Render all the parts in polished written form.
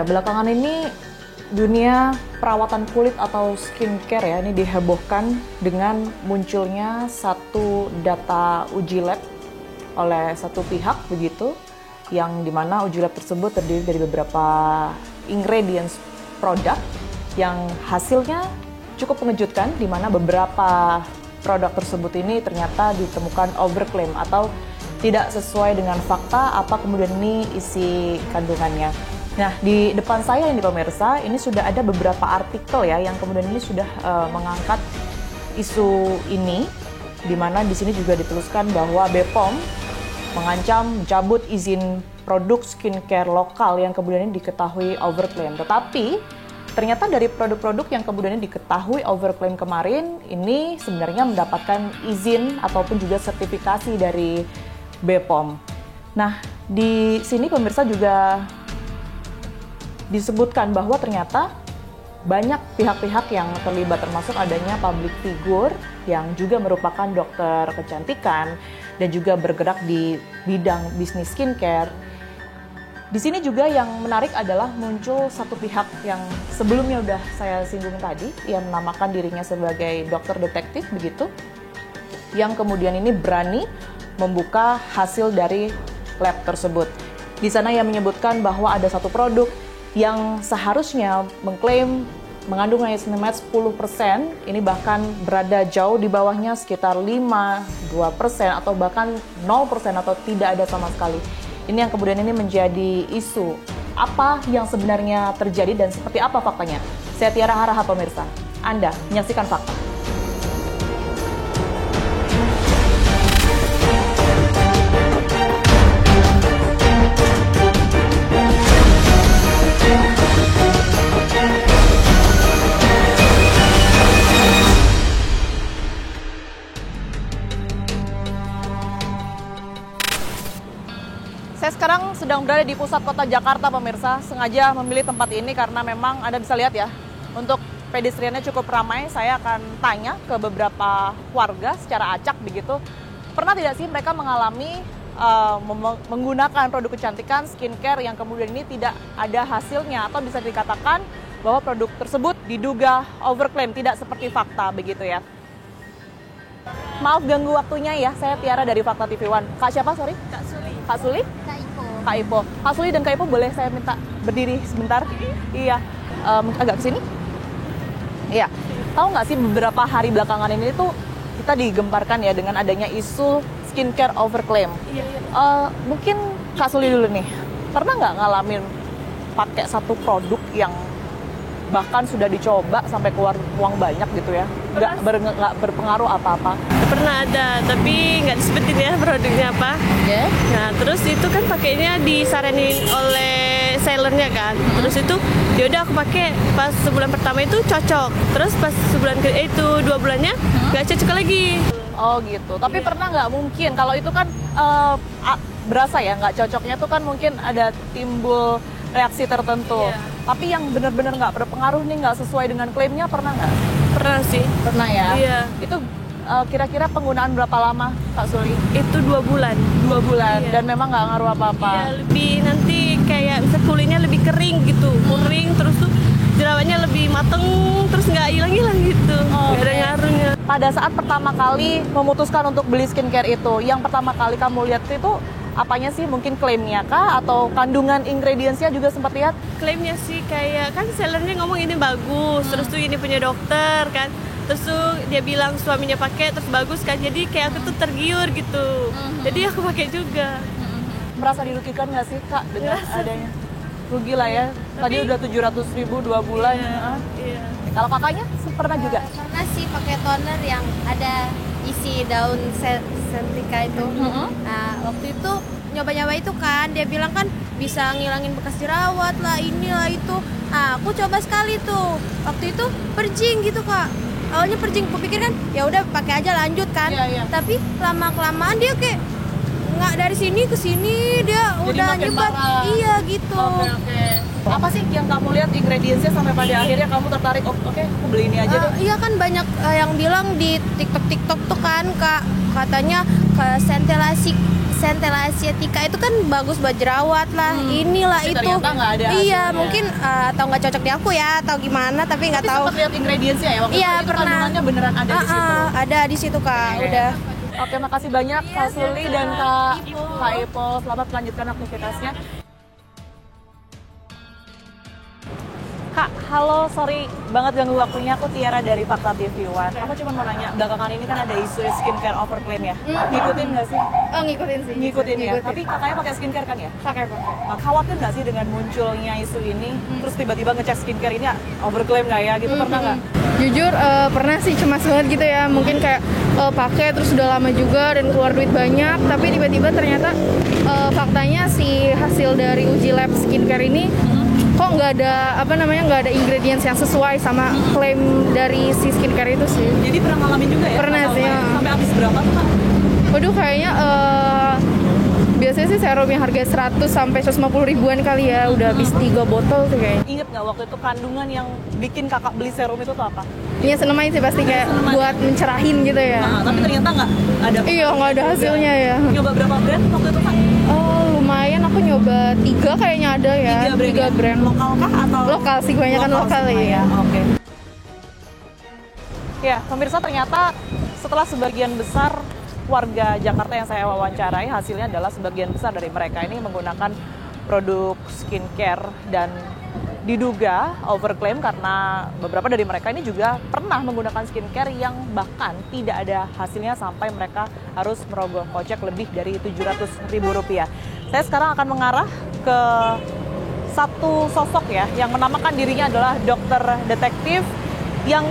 ya, belakangan ini dunia perawatan kulit atau skincare ya, ini dihebohkan dengan munculnya satu data uji lab oleh satu pihak begitu, yang dimana uji lab tersebut terdiri dari beberapa ingredients produk yang hasilnya cukup mengejutkan, di mana beberapa produk tersebut ini ternyata ditemukan overclaim atau tidak sesuai dengan fakta apa kemudian ini isi kandungannya. Nah, di depan saya ini pemirsa, ini sudah ada beberapa artikel ya yang kemudian ini sudah mengangkat isu ini, di mana di sini juga dituliskan bahwa BPOM mengancam mencabut izin produk skincare lokal yang kemudian ini diketahui overclaim. Tetapi ternyata dari produk-produk yang kemudian ini diketahui overclaim kemarin ini sebenarnya mendapatkan izin ataupun juga sertifikasi dari BPOM. Nah, di sini pemirsa juga disebutkan bahwa ternyata banyak pihak-pihak yang terlibat, termasuk adanya public figure yang juga merupakan dokter kecantikan dan juga bergerak di bidang bisnis skincare. Di sini juga yang menarik adalah muncul satu pihak yang sebelumnya udah saya singgung tadi, yang menamakan dirinya sebagai dokter detektif begitu, yang kemudian ini berani membuka hasil dari lab tersebut. Di sana ia menyebutkan bahwa ada satu produk yang seharusnya mengklaim mengandung niacinamide 10%, ini bahkan berada jauh di bawahnya sekitar 5-2% atau bahkan 0% atau tidak ada sama sekali. Ini yang kemudian ini menjadi isu. Apa yang sebenarnya terjadi dan seperti apa faktanya? Saya Tiara Haraha pemirsa. Anda menyaksikan fakta. Saya sekarang sedang berada di pusat kota Jakarta pemirsa, sengaja memilih tempat ini karena memang Anda bisa lihat ya, untuk pedestriannya cukup ramai. Saya akan tanya ke beberapa warga secara acak begitu, pernah tidak sih mereka mengalami menggunakan produk kecantikan skincare yang kemudian ini tidak ada hasilnya, atau bisa dikatakan bahwa produk tersebut diduga overclaim, tidak seperti fakta begitu ya. Maaf ganggu waktunya ya, saya Tiara dari Fakta TV One. Kak siapa, sorry? Kak Suli. Kak Suli? Kak Ipo. Kak Ipo. Kak Suli dan Kak Ipo boleh saya minta berdiri sebentar? Iya, agak ke sini. Iya, tahu nggak sih beberapa hari belakangan ini tuh kita digemparkan ya dengan adanya isu skincare overclaim. Iya. Mungkin Kak Suli dulu nih, pernah nggak ngalamin pakai satu produk yang bahkan sudah dicoba sampai keluar uang banyak gitu ya, nggak berpengaruh apa-apa? Pernah ada, tapi nggak disebutin ya produknya apa. Yeah. Nah, terus itu kan pakainya disaranin oleh sellernya kan. Terus itu yaudah aku pakai pas sebulan pertama itu cocok. Terus pas sebulan itu 2 bulannya nggak cocok lagi. Oh gitu. Tapi pernah nggak mungkin kalau itu kan berasa ya nggak cocoknya tuh kan mungkin ada timbul reaksi tertentu. Iya. Tapi yang benar-benar nggak berpengaruh nih, nggak sesuai dengan klaimnya, pernah nggak? Pernah sih. Pernah ya. Iya. Itu kira-kira penggunaan berapa lama, Kak Suli? Itu 2 bulan. 2 bulan. Iya. Dan memang nggak ngaruh apa-apa. Ya, lebih nanti kayak bisa kulitnya lebih kering gitu, kering terus tuh jerawatnya lebih mateng, terus nggak hilang-hilang gitu, nggak ada ngaruhnya. Pada saat pertama kali memutuskan untuk beli skincare itu, yang pertama kali kamu lihat itu apanya sih? Mungkin klaimnya kah? Atau kandungan ingredientsnya juga sempat lihat? Klaimnya sih kayak, kan sellernya ngomong ini bagus, terus tuh ini punya dokter kan, terus tuh dia bilang suaminya pakai terus bagus kan, jadi kayak aku tuh tergiur gitu, jadi aku pakai juga. Merasa dirugikan nggak sih Kak dengan adanya? Rugi lah ya, tadi udah 700.000 2 bulan. Iya. Kalau kakaknya pernah juga? Pernah sih pakai toner yang ada isi daun sentika itu. Nah, waktu itu nyoba-nyoba itu kan, dia bilang kan bisa ngilangin bekas jerawat lah, inilah itu. Nah, aku coba sekali tuh. Waktu itu perjing gitu, Kak. Awalnya perjing, aku pikir kan ya udah pakai aja lanjut kan. Iya. Tapi lama-kelamaan dia kayak nggak dari sini ke sini, dia Jadi udah makin nyebar. parah. Iya gitu. Oke. Apa sih yang kamu lihat ingredientsnya sampai pada akhirnya kamu tertarik, oke, aku beli ini aja deh. Iya kan banyak yang bilang di TikTok tuh kan, Kak, katanya ke Centella asiatica itu kan bagus buat jerawat lah, inilah Tapi itu. ternyata nggak ada Iya, hasilnya. mungkin atau nggak cocok di aku ya, atau gimana, tapi nggak tahu. Sempat lihat ingredientsnya ya waktu Iya, itu pernah. kandungannya beneran ada di situ. Ada di situ Kak, udah. Oke, makasih banyak Kak Suli dan Kak Ipol. Selamat melanjutkan aktivitasnya. Kak, halo, sorry banget ganggu waktunya. Aku Tiara dari Fakta TV One. Aku cuma mau nanya, belakangan ini kan ada isu skincare overclaim ya. Ngikutin nggak sih? Oh, ngikutin sih. Ngikutin ya. Tapi kakaknya pakai skincare kan ya? pakai. Khawatir nggak sih dengan munculnya isu ini? Terus tiba-tiba ngecek skincare ini overclaim nggak ya? Gitu pernah nggak? Jujur pernah sih, cemas banget gitu ya. Mungkin kayak pakai terus udah lama juga dan keluar duit banyak, tapi tiba-tiba ternyata faktanya si hasil dari uji lab skincare ini kok nggak ada nggak ada ingredients yang sesuai sama klaim dari si skincare itu sih. Jadi pernah ngalamin juga ya? Pernah sih, ya. Sampai habis berapa tuh Kak? Waduh, kayaknya biasanya sih serum yang harga 100 sampai 150 ribuan kali ya, udah habis 3 botol tuh kayaknya. Ingat nggak waktu itu kandungan yang bikin kakak beli serum itu tuh apa? Iya, senemain sih pasti kayak buat mencerahin gitu ya. Nah, tapi ternyata nggak ada. Iya, nggak ada hasilnya ya. Nyoba berapa brand waktu itu Kak? Lumayan, aku nyoba 3 kayaknya ada ya. 3 brand. Lokal kah atau? Lokal sih, kebanyakan lokal semua ya. Oke. Ya, pemirsa, ternyata setelah sebagian besar warga Jakarta yang saya wawancarai, hasilnya adalah sebagian besar dari mereka ini menggunakan produk skincare dan diduga overclaim karena beberapa dari mereka ini juga pernah menggunakan skincare yang bahkan tidak ada hasilnya sampai mereka harus merogoh kocek lebih dari Rp700.000. Saya sekarang akan mengarah ke satu sosok ya yang menamakan dirinya adalah dokter detektif yang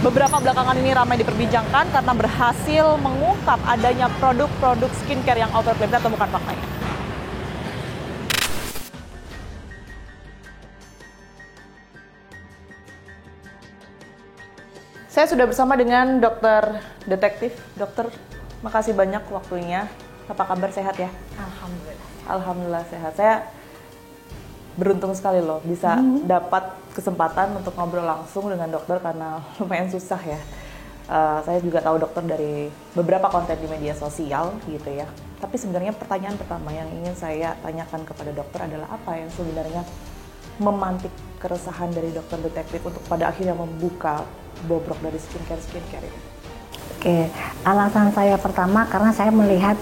beberapa belakangan ini ramai diperbincangkan karena berhasil mengungkap adanya produk-produk skincare yang overclaim. Kita temukan faktanya. Saya sudah bersama dengan dokter detektif. Dokter, makasih banyak waktunya. Apa kabar, sehat ya? Alhamdulillah. Alhamdulillah sehat. Saya beruntung sekali loh bisa dapat kesempatan untuk ngobrol langsung dengan dokter karena lumayan susah ya. Saya juga tahu dokter dari beberapa konten di media sosial gitu ya. Tapi sebenarnya pertanyaan pertama yang ingin saya tanyakan kepada dokter adalah apa yang sebenarnya memantik keresahan dari dokter detektif untuk pada akhirnya membuka bobrok dari skincare ini? Oke, alasan saya pertama karena saya melihat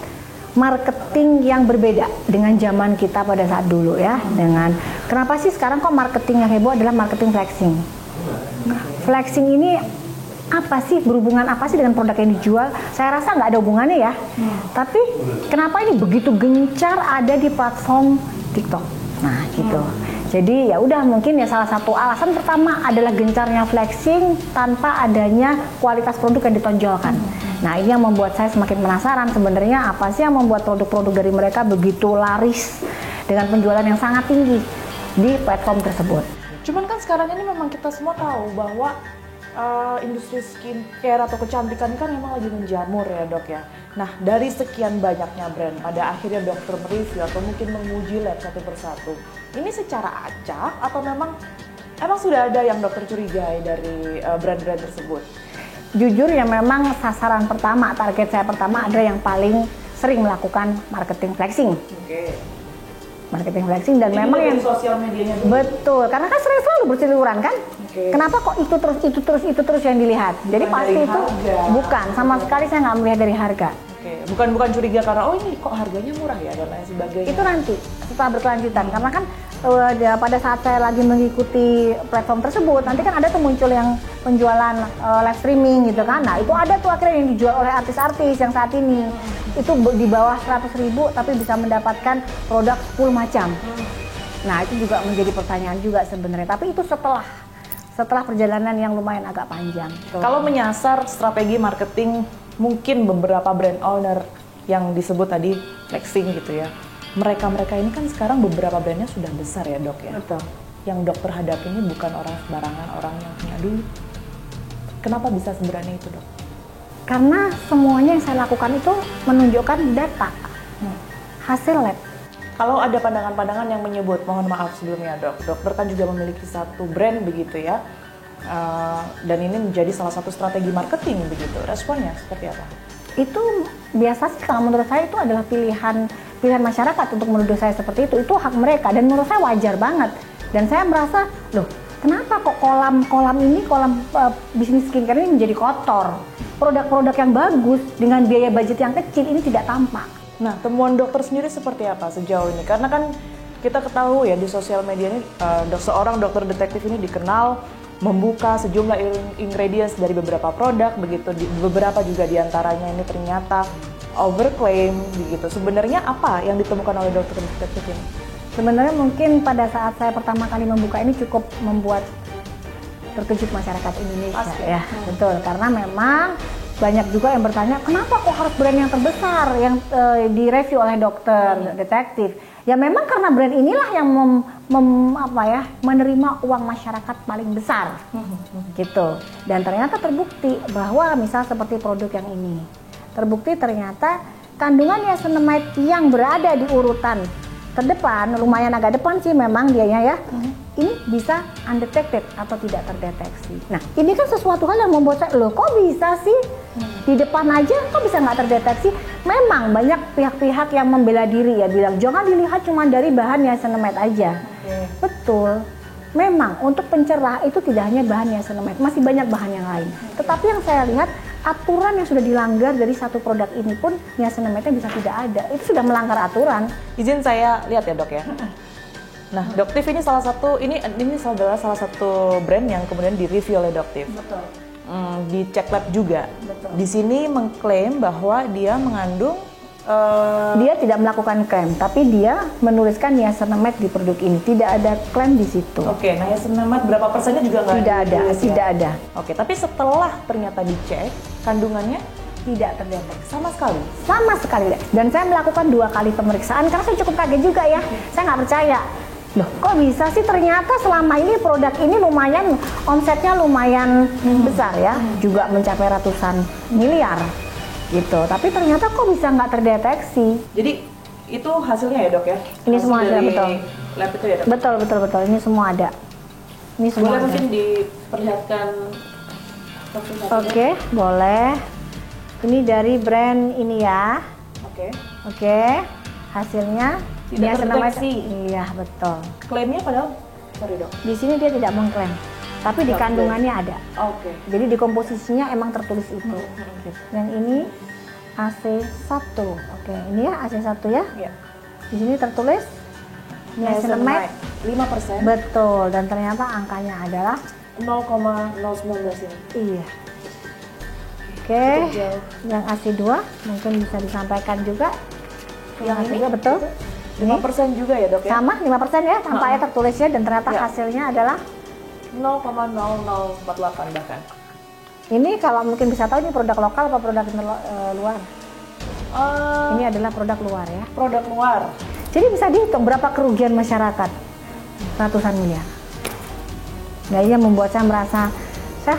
marketing yang berbeda dengan zaman kita pada saat dulu ya. Dengan kenapa sih sekarang kok marketing yang heboh adalah marketing flexing? Flexing ini apa sih, berhubungan apa sih dengan produk yang dijual? Saya rasa nggak ada hubungannya ya. Tapi kenapa ini begitu gencar ada di platform TikTok? Nah gitu. Jadi ya udah, mungkin ya salah satu alasan pertama adalah gencarnya flexing tanpa adanya kualitas produk yang ditonjolkan. Nah ini yang membuat saya semakin penasaran sebenarnya apa sih yang membuat produk-produk dari mereka begitu laris dengan penjualan yang sangat tinggi di platform tersebut. Cuman kan sekarang ini memang kita semua tahu bahwa industri skincare atau kecantikan kan memang lagi menjamur ya dok ya. Nah dari sekian banyaknya brand, pada akhirnya dokter mereview atau mungkin menguji lab satu persatu. Ini secara acak atau memang sudah ada yang dokter curigai dari brand-brand tersebut? Jujur ya memang sasaran pertama, target saya pertama adalah yang paling sering melakukan marketing flexing. Oke. Marketing flexing dan Jadi memang dari yang sosial medianya dulu. betul, karena kan selalu berseliweran kan. Oke. Kenapa kok itu terus yang dilihat? Jadi Bukan pasti dari itu harga. bukan, sama sekali saya nggak melihat dari harga. Oke, bukan curiga karena oh ini kok harganya murah ya dan lain sebagainya. Itu nanti setelah berkelanjutan, karena kan pada saat saya lagi mengikuti platform tersebut, nanti kan ada tuh muncul yang penjualan live streaming gitu kan. Nah itu ada tuh akhirnya yang dijual oleh artis-artis yang saat ini itu di bawah 100.000 tapi bisa mendapatkan produk 10 macam. Nah itu juga menjadi pertanyaan juga sebenarnya. Tapi itu setelah perjalanan yang lumayan agak panjang. Kalau menyasar strategi marketing mungkin beberapa brand owner yang disebut tadi flexing gitu ya. Mereka ini kan sekarang beberapa brandnya sudah besar ya dok ya. Betul. Yang dokter hadapi ini bukan orang sembarangan, orang yang punya duit. Kenapa bisa sebenarnya itu dok? Karena semuanya yang saya lakukan itu menunjukkan data, hasil lab. Kalau ada pandangan-pandangan yang menyebut, mohon maaf sebelumnya dok, dokter kan juga memiliki satu brand begitu ya. Dan ini menjadi salah satu strategi marketing begitu. Responnya seperti apa? Itu biasa sih kalau menurut saya itu adalah pilihan masyarakat untuk menuduh saya seperti itu hak mereka dan menurut saya wajar banget. Dan saya merasa, loh kenapa kok kolam bisnis skincare ini menjadi kotor? Produk-produk yang bagus dengan biaya budget yang kecil ini tidak tampak. Nah, temuan dokter sendiri seperti apa sejauh ini? Karena kan kita ketahui ya di sosial media ini seorang dokter detektif ini dikenal membuka sejumlah ingredients dari beberapa produk, begitu beberapa juga diantaranya ini ternyata overclaim begitu. Sebenarnya apa yang ditemukan oleh dokter detektif ini? Sebenarnya mungkin pada saat saya pertama kali membuka ini cukup membuat terkejut masyarakat Indonesia. Pasti. Ya, betul. Karena memang banyak juga yang bertanya, kenapa kok harus brand yang terbesar yang direview oleh dokter detektif? Ya memang karena brand inilah yang menerima uang masyarakat paling besar, gitu. Dan ternyata terbukti bahwa misal seperti produk yang ini, terbukti ternyata kandungan niacinamide yang berada di urutan terdepan, lumayan agak depan sih memang dianya ya, ini bisa undetected atau tidak terdeteksi. Nah ini kan sesuatu hal yang membuat saya, loh kok bisa sih di depan aja kok bisa nggak terdeteksi? Memang banyak pihak-pihak yang membela diri ya, bilang jangan dilihat cuma dari bahan niacinamide aja. Betul, memang untuk pencerah itu tidak hanya bahan niacinamide, masih banyak bahan yang lain. Tetapi yang saya lihat aturan yang sudah dilanggar dari satu produk ini pun niacinamide-nya bisa tidak ada. Itu sudah melanggar aturan. Izin saya lihat ya dok ya. Nah, Doktif ini salah satu adalah salah satu brand yang kemudian direview oleh Doktif. Betul. Di Check Lab juga. Betul. Di sini mengklaim bahwa dia mengandung dia tidak melakukan klaim, tapi dia menuliskan niacinamide di produk ini. Tidak ada klaim di situ. Oke, niacinamide berapa persennya juga nggak Tidak ada, ditulis ya? tidak ada. Oke, tapi setelah ternyata dicek kandungannya Tidak terdeteksi. sama sekali. Sama sekali. Dan saya melakukan 2 kali pemeriksaan karena saya cukup kaget juga ya. Saya nggak percaya. Loh, kok bisa sih ternyata selama ini produk ini lumayan omsetnya lumayan besar ya, juga mencapai ratusan miliar gitu. Tapi ternyata kok bisa nggak terdeteksi? Jadi itu hasilnya ya dok ya? Ini semua hasilnya, dari betul. Lab itu ya dok? Betul. Ini semua ada. Ini semua Boleh ada. mungkin diperlihatkan satu-satunya? Oke, boleh. Ini dari brand ini ya. Oke. Hasilnya Tidak niacinamide. terdeteksi. Iya, betul. Klaimnya padahal, sorry dok. Di sini dia tidak mengklaim, tapi di Oke. kandungannya ada. Oke. Jadi di komposisinya emang tertulis itu. Yang ini AC1. Oke, ini ya AC1 ya. Ya. Di sini tertulis niacinamide. 5%. Betul, dan ternyata angkanya adalah 0,019 ini. iya. Oke, Cukup jauh. yang AC2 mungkin bisa disampaikan juga. Yang ini AC2 betul. 5% juga ya dok ya? Sama 5% ya, tampaknya tertulisnya dan ternyata Ya. hasilnya adalah 0,0048 bahkan. ini. Kalau mungkin bisa tahu ini produk lokal apa produk luar? Ini adalah produk luar ya. Produk luar. Jadi bisa dihitung berapa kerugian masyarakat, ratusan miliar. Nah ini yang membuat saya merasa saya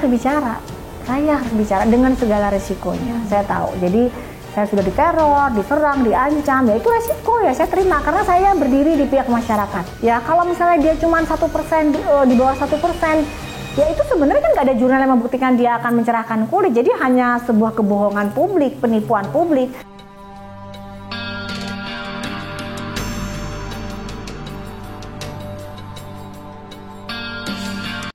harus bicara dengan segala resikonya. Saya tahu. Jadi saya sudah diteror, diserang, diancam. Ya itu resiko ya saya terima karena saya berdiri di pihak masyarakat. Ya kalau misalnya dia cuma 1%, di bawah 1%, ya itu sebenarnya kan nggak ada jurnal yang membuktikan dia akan mencerahkan kulit. Jadi hanya sebuah kebohongan publik, penipuan publik.